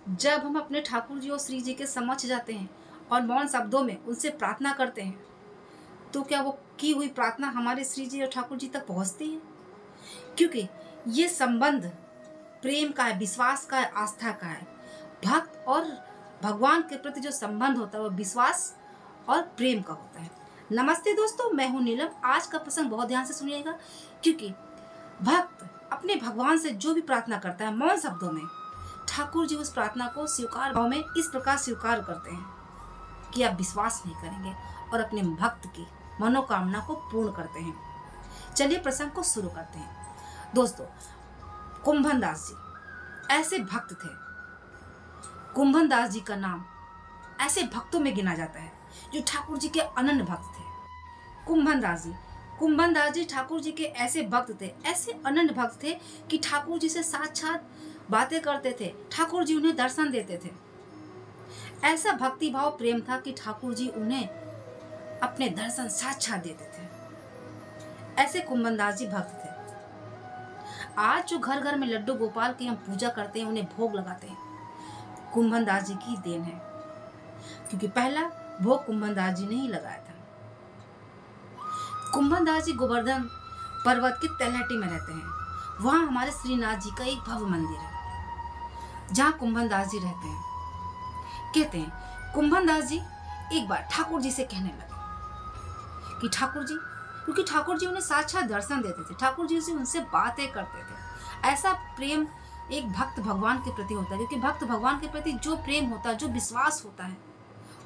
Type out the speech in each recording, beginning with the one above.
जब हम अपने ठाकुर जी और श्री जी के समक्ष जाते हैं और मौन शब्दों में उनसे प्रार्थना करते हैं, तो क्या वो की हुई प्रार्थना हमारे श्री जी और ठाकुर जी तक पहुंचती है? क्योंकि ये संबंध प्रेम का है, विश्वास का है, आस्था का है। भक्त और भगवान के प्रति जो संबंध होता है वो विश्वास और प्रेम का होता है। नमस्ते दोस्तों, मैं हूं नीलम। आज का प्रसंग बहुत ध्यान से सुनिएगा, क्योंकि भक्त अपने भगवान से जो भी प्रार्थना करता है मौन शब्दों में, ठाकुर जी उस प्रार्थना को स्वीकार भाव में इस प्रकार स्वीकार करते हैं कि आप विश्वास नहीं करेंगे और अपने भक्त की मनोकामना को पूर्ण करते हैं। चलिए प्रसंग को शुरू करते हैं। दोस्तों, कुंभन दास जी ऐसे भक्त थे। कुंभन दास जी का नाम ऐसे भक्तों में गिना जाता है जो ठाकुर जी के अनन्य भक्त थे। कुंभन दास जी ठाकुर जी के ऐसे भक्त थे, ऐसे अनन्य भक्त थे कि ठाकुर जी से साक्षात बातें करते थे, ठाकुर जी उन्हें दर्शन देते थे। ऐसा भक्ति भाव प्रेम था कि ठाकुर जी उन्हें अपने दर्शन साक्षात देते थे। ऐसे कुंभन दास जी भक्त थे। आज जो घर घर में लड्डू गोपाल की हम पूजा करते हैं, उन्हें भोग लगाते हैं, कुंभन दास जी की देन है, क्योंकि पहला भोग कुंभन दास जी ने ही लगाया था। कुंभन दास जी गोवर्धन पर्वत के तलहटी में रहते हैं। वहां हमारे श्रीनाथ जी का एक भव्य मंदिर है जहां कुंभन दास जी रहते हैं। कहते हैं कुंभन दास जी एक बार ठाकुर जी से कहने लगे कि ठाकुर जी, क्योंकि ठाकुर जी उन्हें साक्षात दर्शन देते थे, ठाकुर जी से उनसे बातें करते थे। ऐसा प्रेम एक भक्त भगवान के प्रति होता है, क्योंकि भक्त भगवान के प्रति जो प्रेम होता है, जो विश्वास होता है,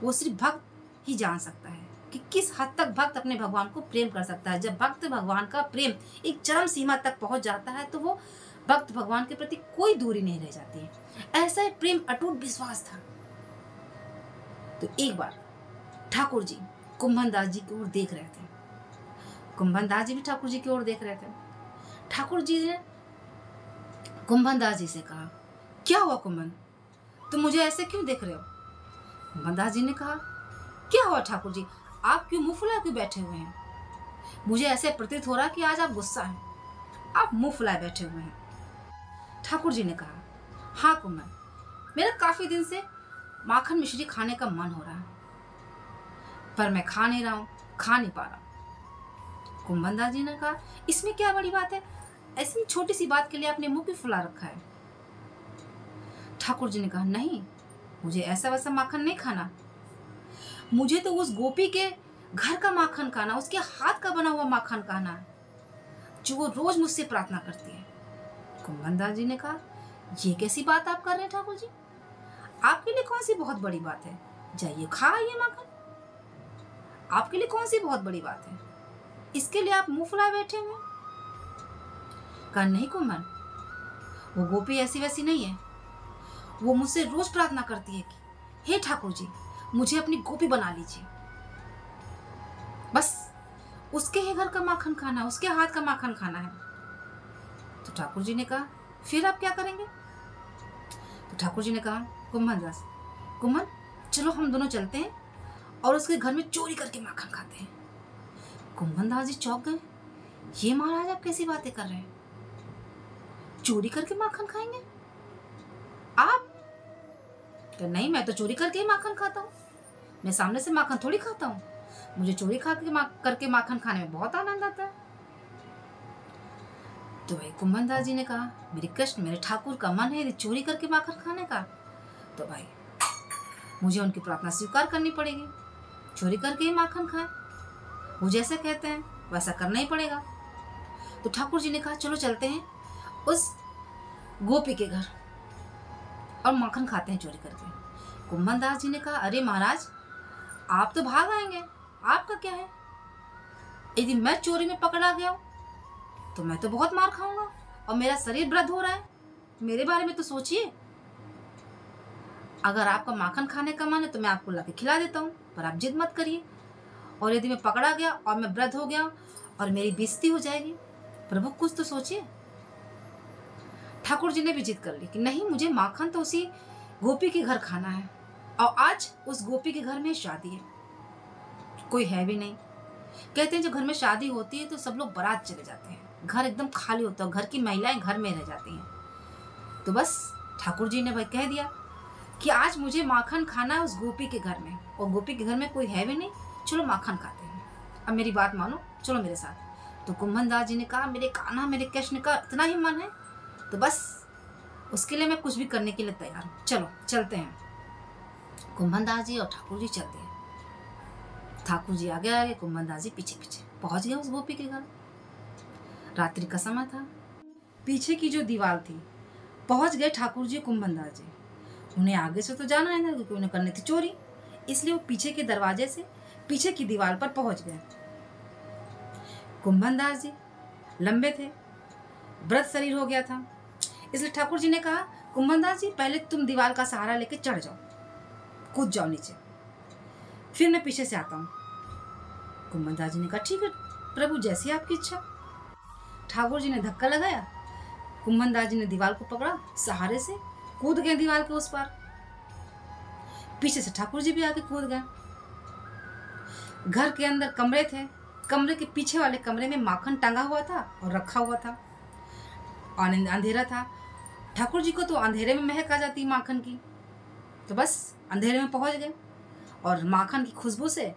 वो सिर्फ भक्त ही जान सकता है कि किस हद तक भक्त अपने भगवान को प्रेम कर सकता है। जब भक्त भगवान का प्रेम एक चरम सीमा तक पहुंच जाता है तो वो भक्त भगवान के प्रति कोई दूरी नहीं रह जाती है। ऐसा ही प्रेम अटूट विश्वास था। तो एक बार ठाकुर जी कुंभन दास जी की ओर देख रहे थे। कुंभन दास जी भी ठाकुर जी की ओर देख रहे थे। ठाकुर जी ने कुंभन दास जी से कहा, क्या हुआ कुंभन, तुम मुझे ऐसे क्यों देख रहे हो? कुंभन दास जी ने कहा, क्या हुआ ठाकुर जी, आप क्यों मुंह फुलाए क्यों बैठे हुए हैं? मुझे ऐसे प्रतीत हो रहा कि आज आप गुस्सा हैं, आप मुंह फुलाए बैठे हुए हैं। ठाकुर जी ने कहा, हाँ कुंभन, मेरा काफी दिन से माखन मिश्री खाने का मन हो रहा है, पर मैं खा नहीं रहा हूं, खा नहीं पा रहा। कुंभन दास जी ने कहा, इसमें क्या बड़ी बात है, ऐसी छोटी सी बात के लिए आपने मुंह क्यों फुला रखा है? ठाकुर जी ने कहा, नहीं, मुझे ऐसा वैसा माखन नहीं खाना, मुझे तो उस गोपी के घर का माखन खाना, उसके हाथ का बना हुआ माखन खाना, जो वो रोज मुझसे प्रार्थना करती है। कुंभन दास जी ने कहा, ये कैसी बात आप कर रहे हैं ठाकुर जी, आपके लिए कौन सी बहुत बड़ी बात है, जाइए खाइए माखन, आपके लिए कौन सी बहुत बड़ी बात है, इसके लिए आप मुंह फुलाए बैठे हुए? कहा, नहीं कुंभन, वो गोपी ऐसी वैसी नहीं है, वो मुझसे रोज प्रार्थना करती है कि हे ठाकुर जी, मुझे अपनी गोपी बना लीजिए, बस उसके ही घर का माखन खाना है, उसके हाथ का माखन खाना है। तो ठाकुर जी ने कहा, फिर आप क्या करेंगे? तो ठाकुर जी ने कहा, कुंभन चलो हम दोनों चलते हैं और उसके घर में चोरी करके माखन खाते हैं। कुंभन दास जी चौंक गए, ये महाराज आप कैसी बातें कर रहे हैं, चोरी करके माखन खाएंगे आप? तो नहीं, मैं तो चोरी करके ही माखन खाता हूँ, मैं सामने से माखन थोड़ी खाता हूँ, मुझे चोरी करके माखन खाने में बहुत आनंद आता है। तो भाई कुंभन दास जी ने कहा, मेरे कृष्ण, मेरे ठाकुर का मन है यदि चोरी करके माखन खाने का, तो भाई मुझे उनकी प्रार्थना स्वीकार करनी पड़ेगी, चोरी करके ही माखन खाए, वो जैसा कहते हैं वैसा करना ही पड़ेगा। तो ठाकुर जी ने कहा, चलो चलते हैं उस गोपी के घर और माखन खाते हैं चोरी करके। कुंभन दास जी ने कहा, अरे महाराज, आप तो भाग आएंगे, आपका क्या है, यदि मैं चोरी में पकड़ा गया हूं तो मैं तो बहुत मार खाऊंगा और मेरा शरीर वृद्ध हो रहा है, मेरे बारे में तो सोचिए। अगर आपका माखन खाने का मन है तो मैं आपको लाके खिला देता हूँ, पर आप जिद मत करिए, और यदि मैं पकड़ा गया और मैं वृद्ध हो गया और मेरी बेइज्जती हो जाएगी, प्रभु कुछ तो सोचिए। ठाकुर जी ने भी जिद कर ली कि नहीं, मुझे माखन तो उसी गोपी के घर खाना है, और आज उस गोपी के घर में शादी है, कोई है भी नहीं। कहते हैं जब घर में शादी होती है तो सब लोग बारात चले जाते हैं, घर एकदम खाली होता है, घर की महिलाएं घर में रह जाती हैं। तो बस ठाकुर जी ने भाई कह दिया कि आज मुझे माखन खाना है उस गोपी के घर में, और गोपी के घर में कोई है भी नहीं, चलो माखन खाते हैं। अब मेरी बात मानो, चलो मेरे साथ। तो कुंभन दास जी ने कहा मेरे कान्हा मेरे कृष्ण का इतना ही मन है तो बस उसके लिए मैं कुछ भी करने के लिए तैयार हूँ, चलो चलते हैं। कुंभन दास जी और ठाकुर जी चलते हैं। ठाकुर जी आगे आगे, कुंभन दास जी पीछे पीछे। पहुंच गया उस गोपी के घर। रात्रि का समय था। पीछे की जो दीवार थी, पहुंच गए ठाकुर जी कुंभन दास जी। उन्हें आगे से तो जाना है ना, क्योंकि उन्हें करनी थी चोरी, इसलिए वो पीछे के दरवाजे से पीछे की दीवार पर पहुंच गए। कुंभन दास जी लंबे थे, व्रत शरीर हो गया था, इसलिए ठाकुर जी ने कहा कुंभन दास जी पहले तुम दीवार का सहारा लेके चढ़ जाओ, कूद जाओ नीचे, फिर मैं पीछे से आता हूँ। कुंभन दास जी ने कहा ठीक है प्रभु, जैसी आपकी इच्छा। ठाकुर जी ने धक्का लगाया, कुंभन दास जी ने दीवार को पकड़ा, सहारे से कूद गए दीवार के उस पार। पीछे से ठाकुर जी भी आके कूद गए। घर के अंदर कमरे थे, कमरे के पीछे वाले कमरे में माखन टंगा हुआ था और रखा हुआ था। अंधेरा था, ठाकुर जी को तो अंधेरे में महक आ जाती माखन की, तो बस अंधेरे में पहुंच गए और माखन की खुशबू से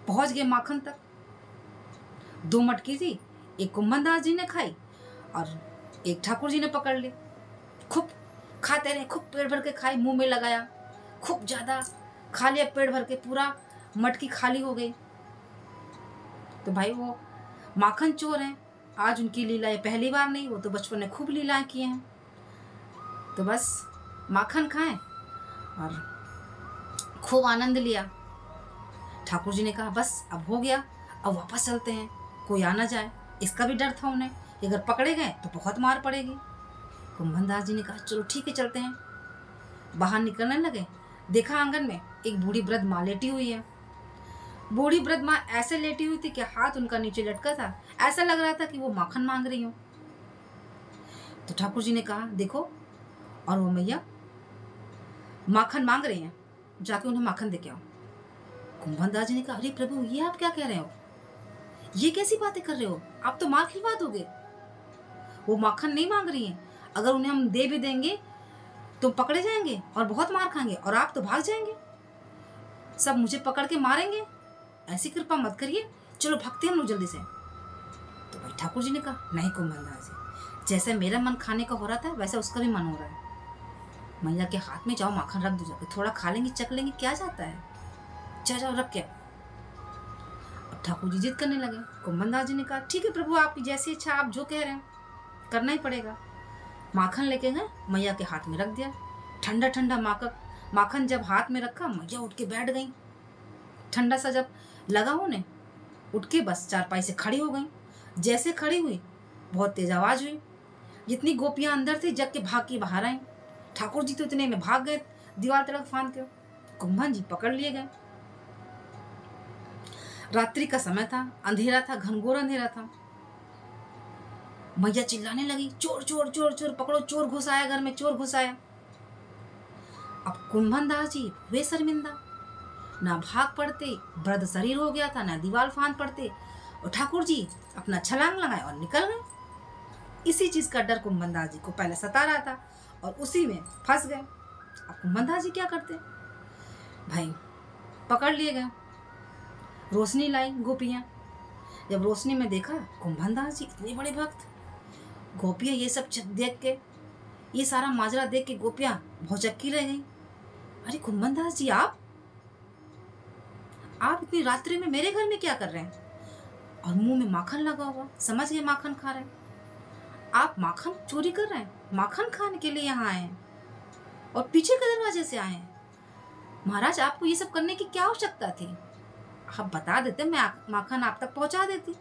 पहुंच गए माखन तक। 2 मटकी थी, एक कुंभन दास जी ने खाई और एक ठाकुर जी ने पकड़ ली। खूब खाते रहे, खूब पेट भर के खाई, मुंह में लगाया, खूब ज्यादा खा लिया, पेट भर के पूरा मटकी खाली हो गई। तो भाई वो माखन चोर हैं, आज उनकी लीलाएं पहली बार नहीं, वो तो बचपन में खूब लीलाएं किए हैं। तो बस माखन खाएं और खूब आनंद लिया। ठाकुर जी ने कहा बस अब हो गया, अब वापस चलते हैं, कोई आ ना जाए। इसका भी डर था उन्हें कि अगर पकड़े गए तो बहुत मार पड़ेगी। कुंभन दास जी ने कहा चलो ठीक है चलते हैं। बाहर निकलने लगे, देखा आंगन में एक बूढ़ी वृद्ध माँ लेटी हुई है। बूढ़ी वृद्ध माँ ऐसे लेटी हुई थी कि हाथ उनका नीचे लटका था, ऐसा लग रहा था कि वो माखन मांग रही हो। तो ठाकुर जी ने कहा देखो, और वो मैया माखन मांग रही हैं, जाके उन्हें माखन दे के आओ। कुंभन दास जी ने कहा अरे प्रभु, ये आप क्या कह रहे हो, ये कैसी बातें कर रहे हो, आप तो मार खिलवा दोगे। वो माखन नहीं मांग रही हैं, अगर उन्हें हम दे भी देंगे तो पकड़े जाएंगे और बहुत मार खाएंगे और आप तो भाग जाएंगे, सब मुझे पकड़ के मारेंगे, ऐसी कृपा मत करिए, चलो भागते हम लोग जल्दी से। तो भाई ठाकुर जी ने कहा नहीं कुंभन दास जी, जैसे मेरा मन खाने का हो रहा था वैसे उसका भी मन हो रहा है। मैया के हाथ में जाओ माखन रख दो, जाके थोड़ा खा लेंगे चख लेंगे, क्या जाता है, जाओ रख के। अब ठाकुर जी जिद करने लगे। कुंभन दास जी ने कहा ठीक है प्रभु, आपकी जैसी इच्छा, आप जो कह रहे हैं करना ही पड़ेगा। माखन लेके गए, मैया के हाथ में रख दिया। ठंडा ठंडा माखन जब हाथ में रखा, मैया उठ के बैठ गई। ठंडा सा जब लगा उन्हें, उठ के बस चारपाई से खड़ी हो गई। जैसे खड़ी हुई बहुत तेज आवाज हुई, जितनी गोपियां अंदर थी जग के भाग के बाहर आई। ठाकुर जी तो इतने में भाग गए दीवार तरफ फांद के, कुंभन जी पकड़ लिए गए। रात्रि का समय था, अंधेरा था, घनघोर अंधेरा था। मैया चिल्लाने लगी चोर चोर चोर चोर, पकड़ो चोर घुस आया घर में, चोर घुस आया। अब कुंभन दास जी हुए शर्मिंदा, ना भाग पड़ते, वृद्ध शरीर हो गया था, ना दीवार फांद पड़ते, और ठाकुर जी अपना छलांग लगाए और निकल गए। इसी चीज का डर कुंभन दास जी को पहले सता रहा था और उसी में फंस गए। अब कुंभन दास जी क्या करते भाई, पकड़ लिए गए। रोशनी लाई गोपियां, जब रोशनी में देखा कुंभन दास जी इतने बड़े भक्त, गोपियां ये सब देख के, ये सारा माजरा देख के गोपियां भौचक्की रह गई। अरे कुंभन दास जी, आप इतनी रात्रि में मेरे घर में क्या कर रहे हैं, और मुंह में माखन लगा हुआ, समझ गए माखन खा रहे हैं, आप माखन चोरी कर रहे हैं, माखन खाने के लिए यहाँ आए हैं और पीछे के दरवाजे से आए हैं। महाराज आपको ये सब करने की क्या आवश्यकता थी, आप बता देते, मैं माखन आप तक पहुंचा देती।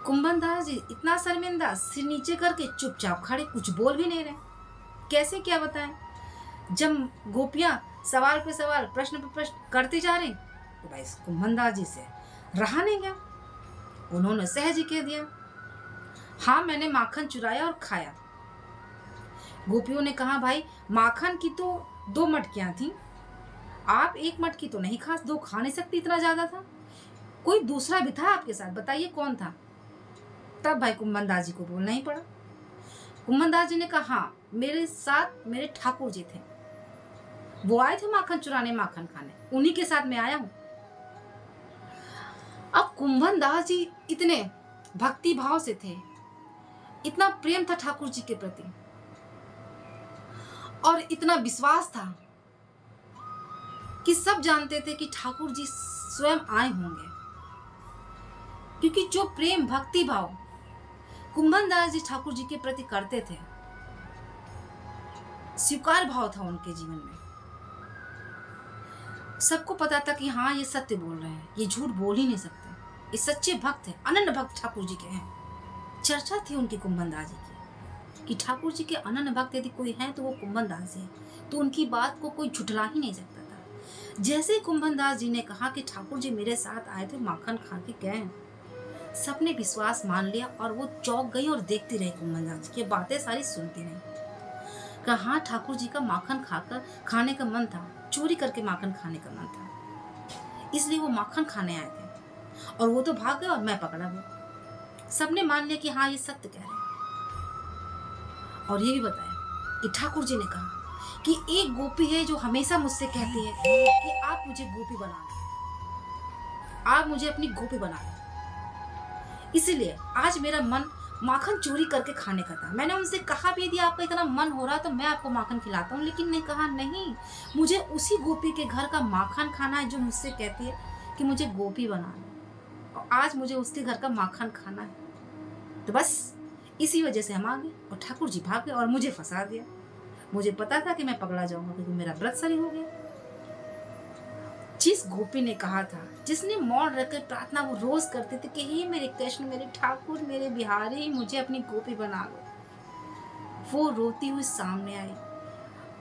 कुंभन दास जी इतना शर्मिंदा, सिर नीचे करके चुपचाप खड़े, कुछ बोल भी नहीं रहे। कैसे क्या बताएं, जब गोपियां सवाल पे सवाल, प्रश्न पे प्रश्न करती जा रही, तो भाई कुंभन दास जी से रहा नहीं गया। उन्होंने सहज ही कह दिया हाँ मैंने माखन चुराया और खाया। गोपियों ने कहा भाई माखन की तो 2 मटकियां थी, आप 1 मटकी तो नहीं खा, 2 खा नहीं सकती, इतना ज्यादा था, कोई दूसरा भी था आपके साथ, बताइए कौन था। तब भाई कुंभन दास जी को बोलना ही पड़ा। कुंभन दास जी ने कहा हाँ मेरे साथ मेरे ठाकुर जी थे, वो आए थे माखन चुराने, माखन खाने, उन्हीं के साथ मैं आया हूं। अब कुंभन दास जी इतने भक्ति भाव से थे, इतना प्रेम था ठाकुर जी के प्रति और इतना विश्वास था कि सब जानते थे कि ठाकुर जी स्वयं आए होंगे, क्योंकि जो प्रेम भक्ति भाव कुंभन दास जी ठाकुर जी के प्रति करते थे, स्वीकार भाव था उनके जीवन में। सबको पता था कि हाँ, ये सत्य बोल रहे हैं, ये झूठ बोल ही नहीं सकते, ये सच्चे भक्त हैं, अनन्य भक्त ठाकुर जी के हैं। चर्चा थी उनकी कुंभन दास जी की कि ठाकुर जी के अनन्य भक्त यदि कोई है तो वो कुंभन दास जी है, तो उनकी बात को कोई झुठला ही नहीं सकता था। जैसे ही कुंभन दास जी ने कहा कि ठाकुर जी मेरे साथ आए थे, माखन खा के गए, सबने विश्वास मान लिया और वो चौंक गई और देखती रही कुंभन दास जी की बातें सारी सुनती रही। कहा हाँ, ठाकुर जी का माखन खाकर खाने का मन था, चोरी करके माखन खाने का मन था, इसलिए वो माखन खाने आए थे और वो तो भाग गए और मैं पकड़ा गया। सबने मान लिया कि हाँ, ये सत्य कह रहे हैं। और ये भी बताया कि ठाकुर जी ने कहा कि एक गोपी है जो हमेशा मुझसे कहती है कि आप मुझे गोपी बना लो, आप मुझे अपनी गोपी बना लो। इसीलिए आज मेरा मन माखन चोरी करके खाने का था। मैंने उनसे कहा भी यदि आपका इतना मन हो रहा तो मैं आपको माखन खिलाता हूँ, लेकिन ने कहा नहीं, मुझे उसी गोपी के घर का माखन खाना है जो मुझसे कहती है कि मुझे गोपी बना लो, और आज मुझे उसके घर का माखन खाना है। तो बस इसी वजह से हम आ गए और ठाकुर जी भाग गए और मुझे फंसा दिया। मुझे पता था कि मैं पकड़ा जाऊंगा क्योंकि मेरा व्रत सही हो गया। जिस गोपी ने कहा था, जिसने मौन रखकर प्रार्थना वो रोज करते थे कि हे मेरे कृष्ण, मेरे ठाकुर, मेरे बिहारी, मुझे अपनी गोपी बना लो, वो रोती हुई सामने आई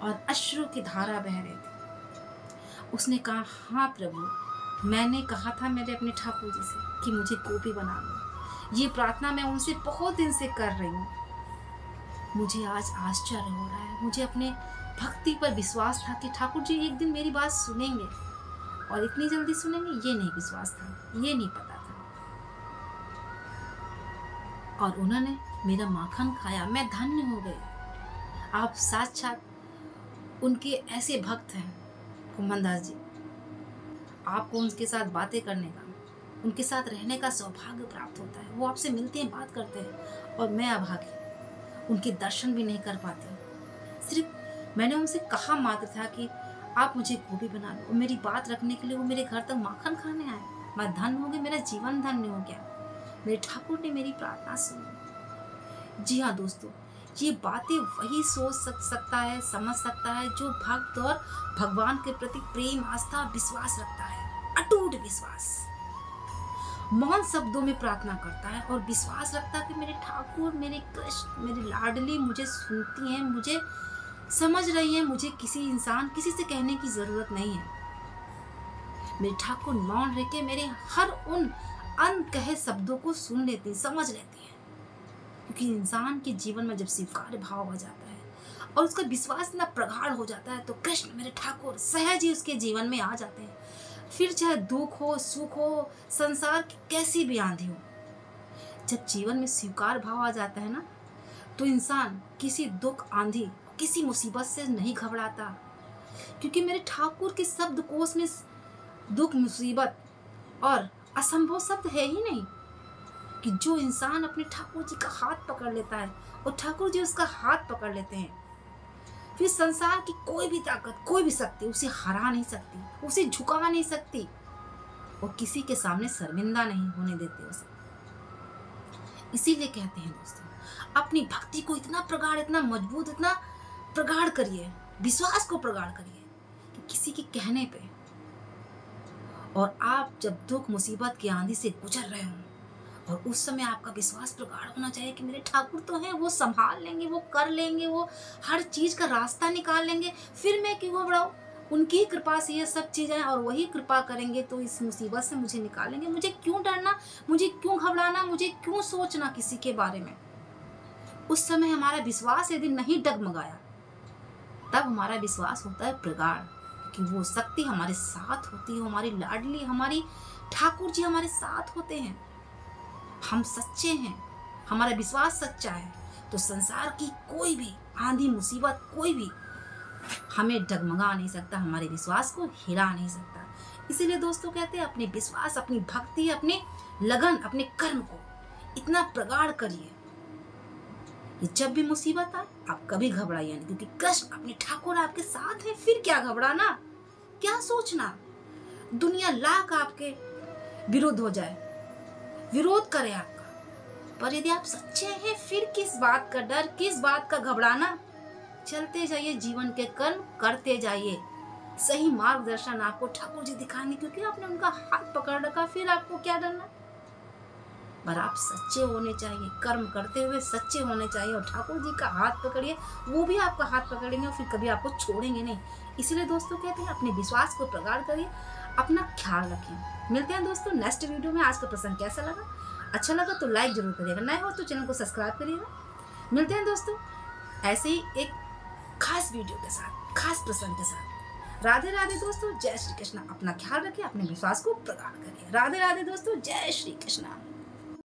और अश्रु की धारा बह रही थी। उसने कहा हाँ प्रभु, मैंने कहा था मेरे अपने ठाकुर जी से कि मुझे गोपी बना लो। ये प्रार्थना मैं उनसे बहुत दिन से कर रही हूँ। मुझे आज आश्चर्य हो रहा है, मुझे अपने भक्ति पर विश्वास था कि ठाकुर जी एक दिन मेरी बात सुनेंगे, और इतनी जल्दी सुनेंगे ये नहीं विश्वास था, ये नहीं पता था। और उन्होंने मेरा माखन खाया, मैं धन्य हो गई। आप साक्षात उनके ऐसे भक्त हैं कुंभन दास जी। आपको उनके साथ बातें करने का, उनके साथ रहने का सौभाग्य प्राप्त होता है। वो आपसे मिलते हैं, बात करते हैं, और मैं अभागी उनके दर्शन भी नहीं कर पाती। सिर्फ मैंने उनसे कहा मात्र था कि आप मुझे गोपी बना लो, और मेरी बात रखने के लिए वो मेरे घर तक माखन खाने आए। मैं धन्य हो गई, मेरा जीवन धन्य हो गया। मेरे ठाकुर ने मेरी प्रार्थना सुनी। जी हाँ दोस्तों, ये बातें वही सोच सकता है, समझ सकता है जो भक्त और भगवान के प्रति प्रेम, आस्था, विश्वास रखता है, अटूट विश्वास। मौन शब्दों में प्रार्थना करता है और विश्वास रखता है कि मेरे ठाकुर, मेरे कृष्ण, मेरी लाडली मुझे सुनती हैं, मुझे समझ रही है, मुझे किसी से कहने की जरूरत नहीं है। मेरे ठाकुर मौन रह के मेरे हर उन अनकहे शब्दों को सुन लेती हैं, समझ लेती हैं। क्योंकि इंसान के जीवन में जब स्वीकार भाव आ जाता है और उसका विश्वास इतना प्रगाढ़ हो जाता है, तो कृष्ण मेरे ठाकुर सहज ही उसके जीवन में आ जाते हैं। फिर चाहे दुख हो, सुख हो, संसार की कैसी भी आंधी हो, जब जीवन में स्वीकार भाव आ जाता है ना, तो इंसान किसी दुख, आंधी, किसी मुसीबत से नहीं घबराता। क्योंकि मेरे ठाकुर के शब्द कोश में दुख, मुसीबत और असंभव शब्द है ही नहीं। कि जो इंसान अपने ठाकुर जी का हाथ पकड़ लेता है और ठाकुर जी उसका हाथ पकड़ लेते हैं, फिर संसार की कोई भी ताकत, कोई भी शक्ति उसे हरा नहीं सकती, उसे झुका नहीं सकती, और किसी के सामने शर्मिंदा नहीं होने देते उसे। इसीलिए कहते हैं दोस्तों, अपनी भक्ति को इतना प्रगाढ़, इतना मजबूत, इतना प्रगाढ़ करिए, विश्वास को प्रगाढ़ करिए कि किसी के कहने पे, और आप जब दुख, मुसीबत की आंधी से गुजर रहे हो, और उस समय आपका विश्वास प्रगाढ़ होना चाहिए कि मेरे ठाकुर तो हैं, वो संभाल लेंगे, वो कर लेंगे, वो हर चीज का रास्ता निकाल लेंगे, फिर मैं क्यों घबराऊं, उनकी ही कृपा से ये सब चीजें, और वही कृपा करेंगे तो इस मुसीबत से मुझे निकालेंगे। मुझे क्यों डरना, मुझे क्यों घबराना, मुझे क्यों सोचना किसी के बारे में। उस समय हमारा विश्वास यदि नहीं डगमगाया, तब हमारा विश्वास होता है प्रगाढ़, कि वो शक्ति हमारे साथ होती है, हमारी लाडली, हमारी ठाकुर जी हमारे साथ होते हैं। हम सच्चे हैं, हमारा विश्वास सच्चा है, तो संसार की कोई भी आंधी, मुसीबत, कोई भी हमें डगमगा नहीं सकता, हमारे विश्वास को हिला नहीं सकता। इसीलिए दोस्तों कहते हैं अपने विश्वास, अपनी भक्ति, अपने लगन, अपने कर्म को इतना प्रगाढ़ करिए कि जब भी मुसीबत आए आप कभी घबराइए नहीं, क्योंकि कृष्ण अपने ठाकुर आपके साथ है। फिर क्या घबराना, क्या सोचना। दुनिया लाख आपके विरोध हो जाए, विरोध करे आपका, पर यदि आप सच्चे हैं फिर किस बात का डर, किस बात का घबराना। चलते जाइए, जीवन के कर्म करते जाइए। सही मार्गदर्शन आपको ठाकुर जी दिखाएंगे, क्योंकि आपने उनका हाथ पकड़ रखा, फिर आपको क्या डरना। पर आप सच्चे होने चाहिए, कर्म करते हुए सच्चे होने चाहिए, और ठाकुर जी का हाथ पकड़िए, वो भी आपका हाथ पकड़ेंगे और फिर कभी आपको छोड़ेंगे नहीं। इसलिए दोस्तों कहते हैं अपने विश्वास को प्रगाढ़ करिए, अपना ख्याल रखें। मिलते हैं दोस्तों नेक्स्ट वीडियो में। आज का प्रसंग कैसा लगा, अच्छा लगा तो लाइक जरूर करिएगा, नए हो तो चैनल को सब्सक्राइब करिएगा। मिलते हैं दोस्तों ऐसे ही एक खास वीडियो के साथ, खास प्रसंग के साथ। राधे राधे दोस्तों, जय श्री कृष्ण। अपना ख्याल रखिए, अपने विश्वास को प्रगाढ़ करिए। राधे राधे दोस्तों, जय श्री कृष्ण।